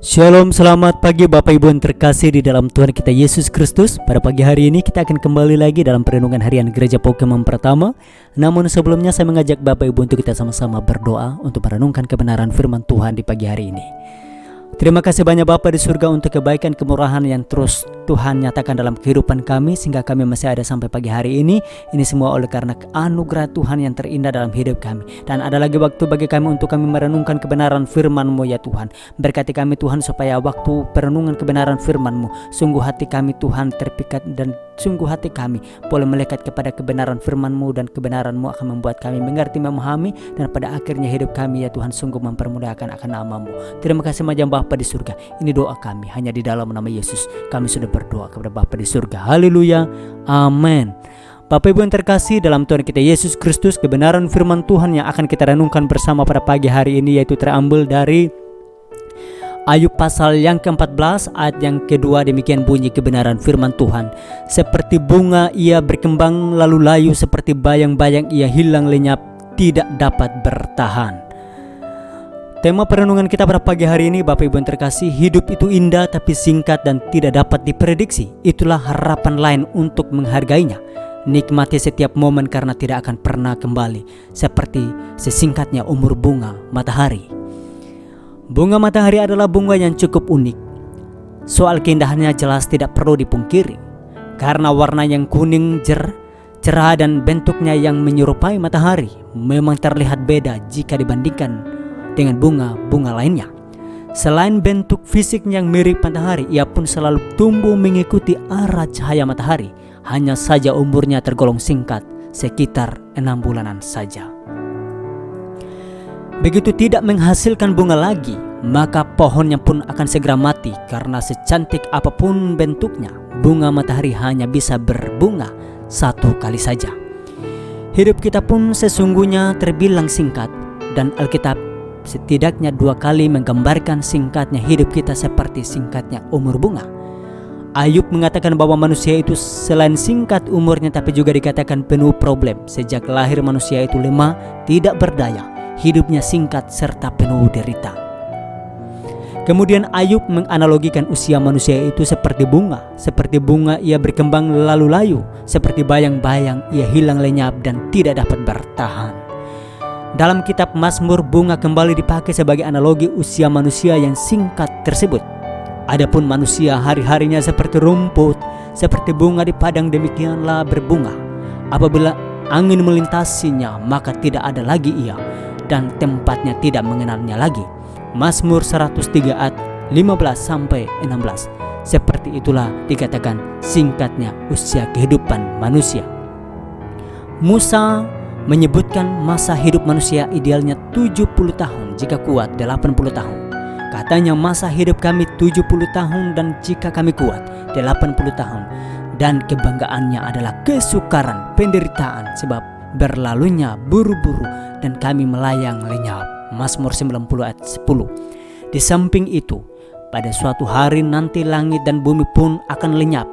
Shalom, selamat pagi Bapak Ibu yang terkasih di dalam Tuhan kita Yesus Kristus. Pada pagi hari ini kita akan kembali lagi dalam perenungan harian Gereja Pokemon pertama. Namun sebelumnya saya mengajak Bapak Ibu untuk kita sama-sama berdoa untuk merenungkan kebenaran firman Tuhan di pagi hari ini. Terima kasih banyak Bapa di surga untuk kebaikan kemurahan yang terus Tuhan nyatakan dalam kehidupan kami sehingga kami masih ada sampai pagi hari ini. Ini semua oleh karena anugerah Tuhan yang terindah dalam hidup kami. Dan ada lagi waktu bagi kami untuk kami merenungkan kebenaran firman-Mu ya Tuhan. Berkati kami Tuhan supaya waktu perenungan kebenaran firman-Mu, sungguh hati kami Tuhan terpikat dan sungguh hati kami boleh melekat kepada kebenaran firman-Mu, dan kebenaran-Mu akan membuat kami mengerti, memahami, dan pada akhirnya hidup kami ya Tuhan sungguh mempermudahkan akan nama-Mu. Terima kasih majang Bapa di surga. Ini doa kami hanya di dalam nama Yesus. Kami sudah berdoa kepada Bapa di surga. Haleluya. Amin. Bapak Ibu yang terkasih dalam Tuhan kita Yesus Kristus, kebenaran firman Tuhan yang akan kita renungkan bersama pada pagi hari ini yaitu terambil dari Ayub pasal yang ke-14 ayat yang kedua. Demikian bunyi kebenaran firman Tuhan. Seperti bunga ia berkembang lalu layu, seperti bayang-bayang ia hilang lenyap, tidak dapat bertahan. Tema perenungan kita pada pagi hari ini Bapak Ibu yang terkasih, hidup itu indah tapi singkat dan tidak dapat diprediksi. Itulah harapan lain untuk menghargainya. Nikmati setiap momen karena tidak akan pernah kembali, seperti sesingkatnya umur bunga matahari. Bunga matahari adalah bunga yang cukup unik. Soal keindahannya jelas tidak perlu dipungkiri, karena warna yang kuning cerah dan bentuknya yang menyerupai matahari memang terlihat beda jika dibandingkan dengan bunga-bunga lainnya. Selain bentuk fisik yang mirip matahari, ia pun selalu tumbuh mengikuti arah cahaya matahari. Hanya saja umurnya tergolong singkat, sekitar 6 bulanan saja. Begitu tidak menghasilkan bunga lagi, maka pohonnya pun akan segera mati, karena secantik apapun bentuknya, bunga matahari hanya bisa berbunga satu kali saja. Hidup kita pun sesungguhnya terbilang singkat, dan Alkitab setidaknya 2 kali menggambarkan singkatnya hidup kita seperti singkatnya umur bunga. Ayub mengatakan bahwa manusia itu selain singkat umurnya tapi juga dikatakan penuh problem. Sejak lahir manusia itu lemah, tidak berdaya, hidupnya singkat serta penuh derita. Kemudian Ayub menganalogikan usia manusia itu seperti bunga. Seperti bunga ia berkembang lalu layu, seperti bayang-bayang ia hilang lenyap dan tidak dapat bertahan. Dalam kitab Mazmur, bunga kembali dipakai sebagai analogi usia manusia yang singkat tersebut. Adapun manusia hari-harinya seperti rumput, seperti bunga di padang, demikianlah berbunga. Apabila angin melintasinya, maka tidak ada lagi ia, dan tempatnya tidak mengenalnya lagi. Mazmur 103 ayat 15-16. Seperti itulah dikatakan singkatnya usia kehidupan manusia. Musa menyebutkan masa hidup manusia idealnya 70 tahun, jika kuat 80 tahun. Katanya masa hidup kami 70 tahun dan jika kami kuat 80 tahun. Dan kebanggaannya adalah kesukaran, penderitaan, sebab berlalunya buru-buru dan kami melayang lenyap. Mazmur 90 ayat 10. Di samping itu, pada suatu hari nanti langit dan bumi pun akan lenyap.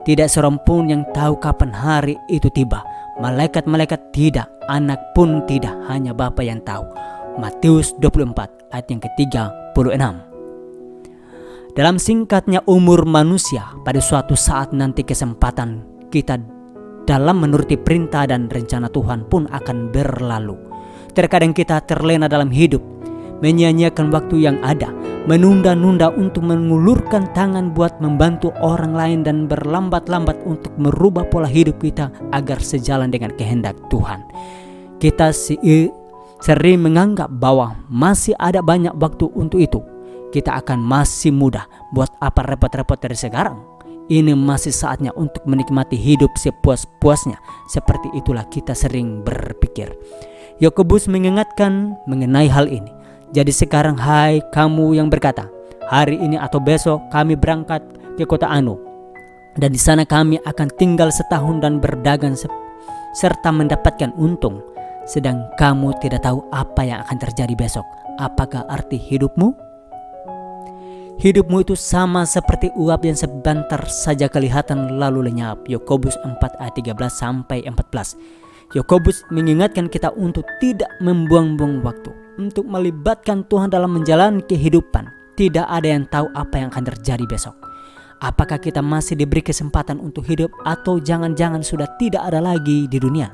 Tidak seorang pun yang tahu kapan hari itu tiba. Malaikat-malaikat tidak, anak pun tidak, hanya Bapa yang tahu. Matius 24 ayat yang ke-36. Dalam singkatnya umur manusia, pada suatu saat nanti kesempatan kita dalam menuruti perintah dan rencana Tuhan pun akan berlalu. Terkadang kita terlena dalam hidup, menyia-nyiakan waktu yang ada, menunda-nunda untuk mengulurkan tangan buat membantu orang lain, dan berlambat-lambat untuk merubah pola hidup kita agar sejalan dengan kehendak Tuhan. Kita sering menganggap bahwa masih ada banyak waktu untuk itu. Kita akan masih muda, buat apa repot-repot dari sekarang? Ini masih saatnya untuk menikmati hidup sepuas-puasnya. Seperti itulah kita sering berpikir. Yakobus mengingatkan mengenai hal ini. Jadi sekarang hai kamu yang berkata, hari ini atau besok kami berangkat ke kota Anu, dan di sana kami akan tinggal setahun dan berdagang serta mendapatkan untung. Sedang kamu tidak tahu apa yang akan terjadi besok. Apakah arti hidupmu? Hidupmu itu sama seperti uap yang sebentar saja kelihatan lalu lenyap. Yakobus 4 ayat 13-14. Yakobus mengingatkan kita untuk tidak membuang-buang waktu, untuk melibatkan Tuhan dalam menjalani kehidupan. Tidak ada yang tahu apa yang akan terjadi besok. Apakah kita masih diberi kesempatan untuk hidup atau jangan-jangan sudah tidak ada lagi di dunia?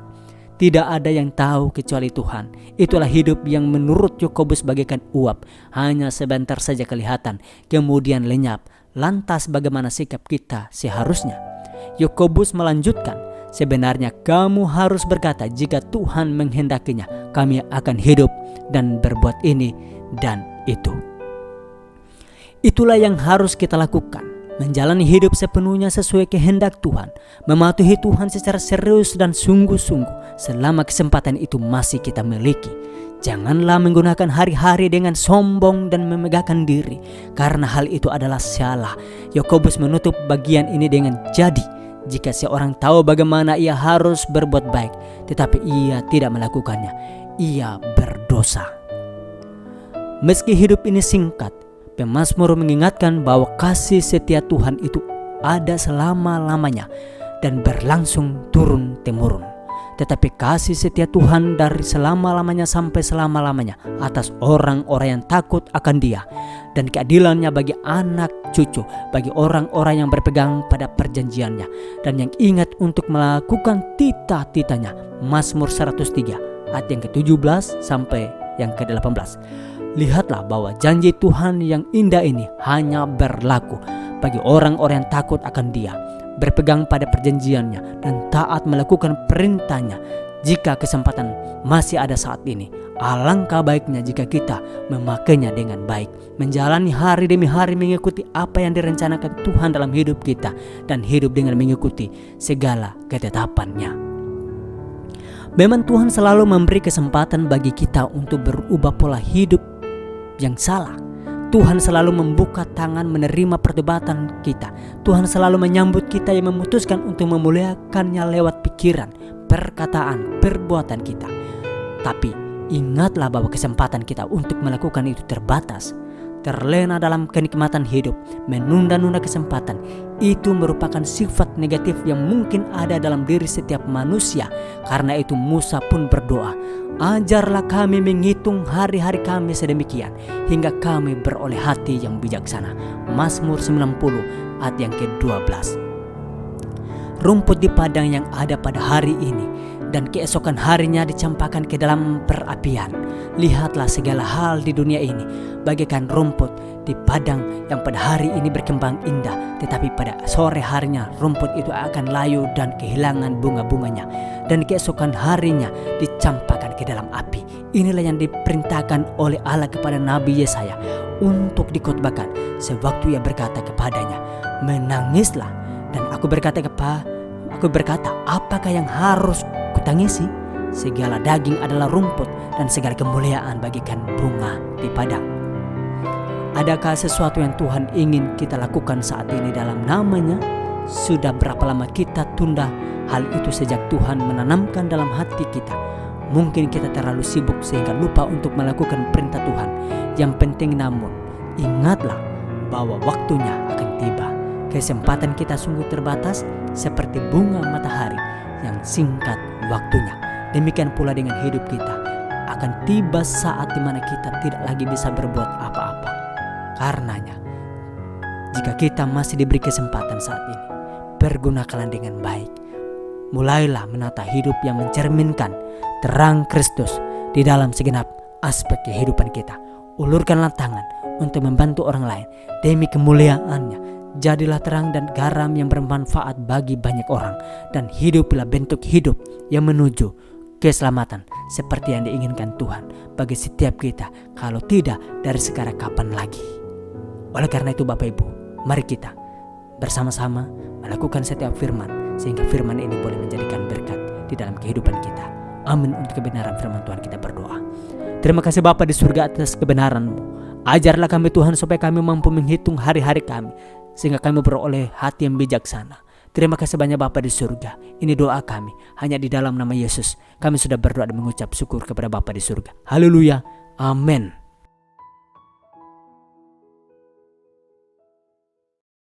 Tidak ada yang tahu kecuali Tuhan. Itulah hidup yang menurut Yakobus bagaikan uap, hanya sebentar saja kelihatan, kemudian lenyap. Lantas bagaimana sikap kita seharusnya? Yakobus melanjutkan, sebenarnya kamu harus berkata, jika Tuhan menghendakinya, kami akan hidup dan berbuat ini dan itu. Itulah yang harus kita lakukan, menjalani hidup sepenuhnya sesuai kehendak Tuhan, mematuhi Tuhan secara serius dan sungguh-sungguh selama kesempatan itu masih kita miliki. Janganlah menggunakan hari-hari dengan sombong dan memegahkan diri, karena hal itu adalah salah. Yakobus menutup bagian ini dengan, jadi jika seorang tahu bagaimana ia harus berbuat baik, tetapi ia tidak melakukannya, ia berdosa. Meski hidup ini singkat, pemazmur mengingatkan bahwa kasih setia Tuhan itu ada selama-lamanya dan berlangsung turun-temurun. Tetapi kasih setia Tuhan dari selama-lamanya sampai selama-lamanya atas orang-orang yang takut akan Dia, dan keadilannya bagi anak cucu, bagi orang-orang yang berpegang pada perjanjiannya dan yang ingat untuk melakukan titah-titahnya. Mazmur 103 ayat yang ke-17 sampai yang ke-18. Lihatlah bahwa janji Tuhan yang indah ini hanya berlaku bagi orang-orang yang takut akan Dia, berpegang pada perjanjiannya dan taat melakukan perintahnya. Jika kesempatan masih ada saat ini, alangkah baiknya jika kita memakainya dengan baik, menjalani hari demi hari mengikuti apa yang direncanakan Tuhan dalam hidup kita dan hidup dengan mengikuti segala ketetapannya. Memang Tuhan selalu memberi kesempatan bagi kita untuk berubah pola hidup yang salah. Tuhan selalu membuka tangan menerima perdebatan kita. Tuhan selalu menyambut kita yang memutuskan untuk memuliakannya lewat pikiran, perkataan, perbuatan kita. Tapi ingatlah bahwa kesempatan kita untuk melakukan itu terbatas. Terlena dalam kenikmatan hidup, menunda-nunda kesempatan, itu merupakan sifat negatif yang mungkin ada dalam diri setiap manusia. Karena itu Musa pun berdoa, ajarlah kami menghitung hari-hari kami sedemikian, hingga kami beroleh hati yang bijaksana. Mazmur 90 ayat yang ke-12. Rumput di padang yang ada pada hari ini dan keesokan harinya dicampakkan ke dalam perapian. Lihatlah segala hal di dunia ini bagaikan rumput di padang yang pada hari ini berkembang indah, tetapi pada sore harinya rumput itu akan layu dan kehilangan bunga-bunganya, dan keesokan harinya dicampakkan ke dalam api. Inilah yang diperintahkan oleh Allah kepada Nabi Yesaya untuk dikhotbahkan sewaktu ia berkata kepadanya, menangislah. Dan aku berkata, apakah yang harus kutangisi? Segala daging adalah rumput dan segala kemuliaan bagikan bunga di padang. Adakah sesuatu yang Tuhan ingin kita lakukan saat ini dalam namanya? Sudah berapa lama kita tunda hal itu sejak Tuhan menanamkan dalam hati kita? Mungkin kita terlalu sibuk sehingga lupa untuk melakukan perintah Tuhan. Yang penting namun, ingatlah bahwa waktunya akan tiba. Kesempatan kita sungguh terbatas seperti bunga matahari yang singkat waktunya. Demikian pula dengan hidup kita. Akan tiba saat di mana kita tidak lagi bisa berbuat apa-apa. Karenanya, jika kita masih diberi kesempatan saat ini, pergunakanlah dengan baik. Mulailah menata hidup yang mencerminkan terang Kristus di dalam segenap aspek kehidupan kita. Ulurkanlah tangan untuk membantu orang lain demi kemuliaan-Nya. Jadilah terang dan garam yang bermanfaat bagi banyak orang, dan hiduplah bentuk hidup yang menuju keselamatan seperti yang diinginkan Tuhan bagi setiap kita, kalau tidak dari sekarang kapan lagi. Oleh karena itu Bapak Ibu, mari kita bersama-sama melakukan setiap firman, sehingga firman ini boleh menjadikan berkat di dalam kehidupan kita. Amin. Untuk kebenaran firman Tuhan kita berdoa. Terima kasih Bapa di surga atas kebenaran-Mu. Ajarlah kami Tuhan supaya kami mampu menghitung hari-hari kami, sehingga kami beroleh hati yang bijaksana. Terima kasih banyak Bapa di surga. Ini doa kami, hanya di dalam nama Yesus kami sudah berdoa dan mengucap syukur kepada Bapa di surga. Haleluya, amin.